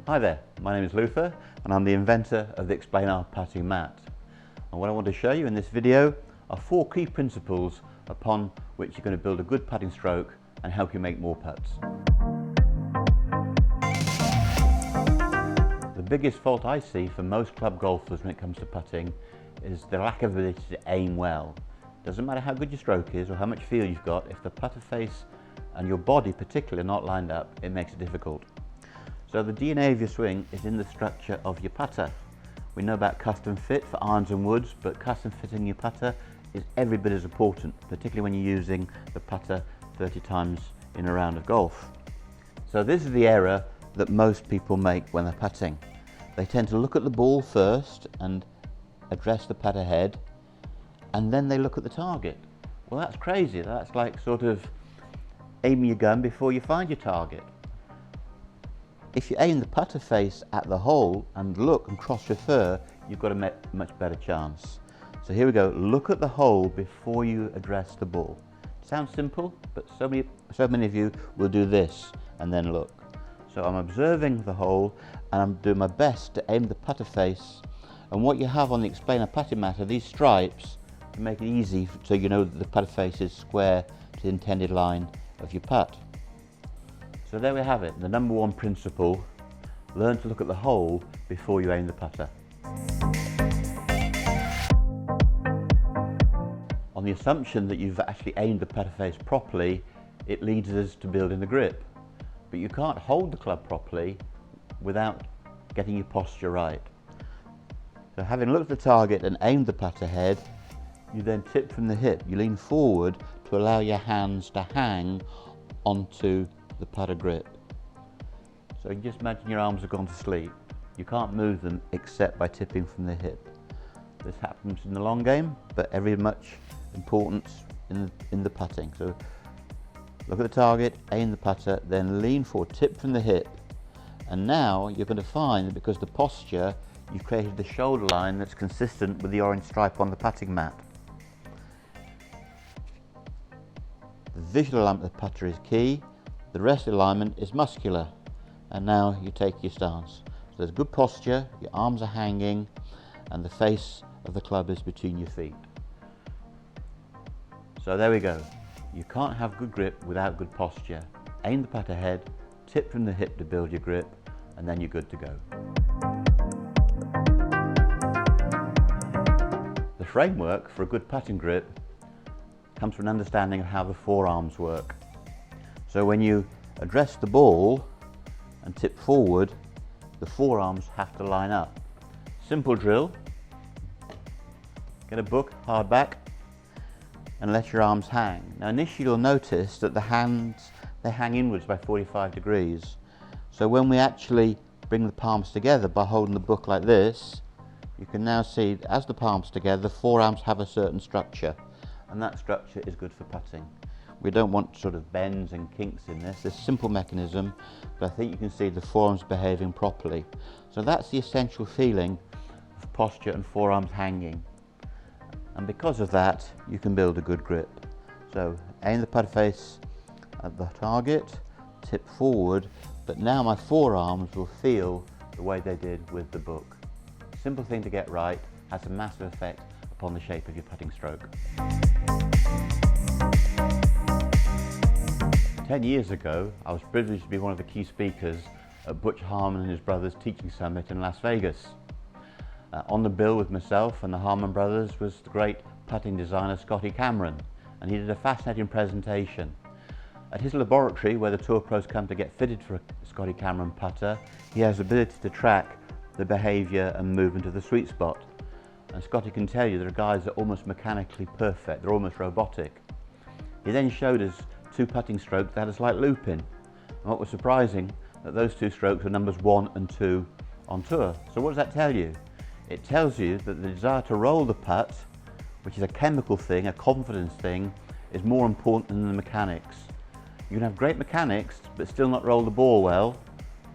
Hi there, my name is Luther and I'm the inventor of the Explanar Putting Mat. And what I want to show you in this video are 4 key principles upon which you're going to build a good putting stroke and help you make more putts. The biggest fault I see for most club golfers when it comes to putting is the lack of ability to aim well. Doesn't matter how good your stroke is or how much feel you've got, if the putter face and your body particularly are not lined up, it makes it difficult. So the DNA of your swing is in the structure of your putter. We know about custom fit for irons and woods, but custom fitting your putter is every bit as important, particularly when you're using the putter 30 times in a round of golf. So this is the error that most people make when they're putting. They tend to look at the ball first and address the putter head, and then they look at the target. Well, that's crazy. That's like sort of aiming your gun before you find your target. If you aim the putter face at the hole and look and cross refer, you've got a much better chance. So here we go, look at the hole before you address the ball. Sounds simple, but so many of you will do this and then look. So I'm observing the hole and I'm doing my best to aim the putter face, and what you have on the Explanar Putting Mat are these stripes to make it easy so you know that the putter face is square to the intended line of your putt. So there we have it, the number 1 principle: learn to look at the hole before you aim the putter. On the assumption that you've actually aimed the putter face properly, it leads us to building the grip. But you can't hold the club properly without getting your posture right. So having looked at the target and aimed the putter head, you then tip from the hip. You lean forward to allow your hands to hang onto the putter grip. So you just imagine your arms have gone to sleep. You can't move them except by tipping from the hip. This happens in the long game, but every much importance in the putting. So look at the target, aim the putter, then lean forward, tip from the hip. And now you're going to find that because the posture, you've created the shoulder line that's consistent with the orange stripe on the putting mat. The visual alignment of the putter is key. The rest of the alignment is muscular. And now you take your stance. So there's good posture, your arms are hanging, and the face of the club is between your feet. So there we go. You can't have good grip without good posture. Aim the putter head, tip from the hip to build your grip, and then you're good to go. The framework for a good putting grip comes from an understanding of how the forearms work. So when you address the ball and tip forward, the forearms have to line up. Simple drill. Get a book, hardback, and let your arms hang. Now initially you'll notice that the hands, they hang inwards by 45 degrees. So when we actually bring the palms together by holding the book like this, you can now see as the palms together, the forearms have a certain structure, and that structure is good for putting. We don't want sort of bends and kinks in this. It's a simple mechanism, but I think you can see the forearms behaving properly. So that's the essential feeling of posture and forearms hanging. And because of that, you can build a good grip. So aim the putter face at the target, tip forward, but now my forearms will feel the way they did with the book. Simple thing to get right, has a massive effect upon the shape of your putting stroke. 10 years ago, I was privileged to be one of the key speakers at Butch Harmon and his brothers' teaching summit in Las Vegas. On the bill with myself and the Harmon brothers was the great putting designer Scotty Cameron, and he did a fascinating presentation. At his laboratory, where the tour pros come to get fitted for a Scotty Cameron putter, he has the ability to track the behaviour and movement of the sweet spot. And Scotty can tell you there are guys that are almost mechanically perfect, they're almost robotic. He then showed us 2 putting strokes that had a slight loop in. And what was surprising, that those 2 strokes were numbers 1 and 2 on tour. So what does that tell you? It tells you that the desire to roll the putt, which is a chemical thing, a confidence thing, is more important than the mechanics. You can have great mechanics, but still not roll the ball well.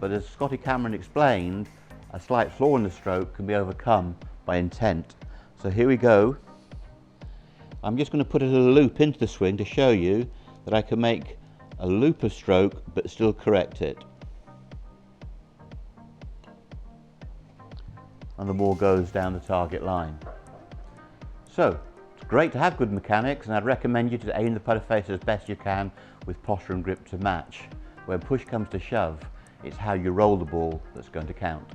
But as Scotty Cameron explained, a slight flaw in the stroke can be overcome by intent. So here we go. I'm just going to put a little loop into the swing to show you that I can make a loop of stroke but still correct it. and the ball goes down the target line. So it's great to have good mechanics, and I'd recommend you to aim the putter face as best you can with posture and grip to match. When push comes to shove, it's how you roll the ball that's going to count.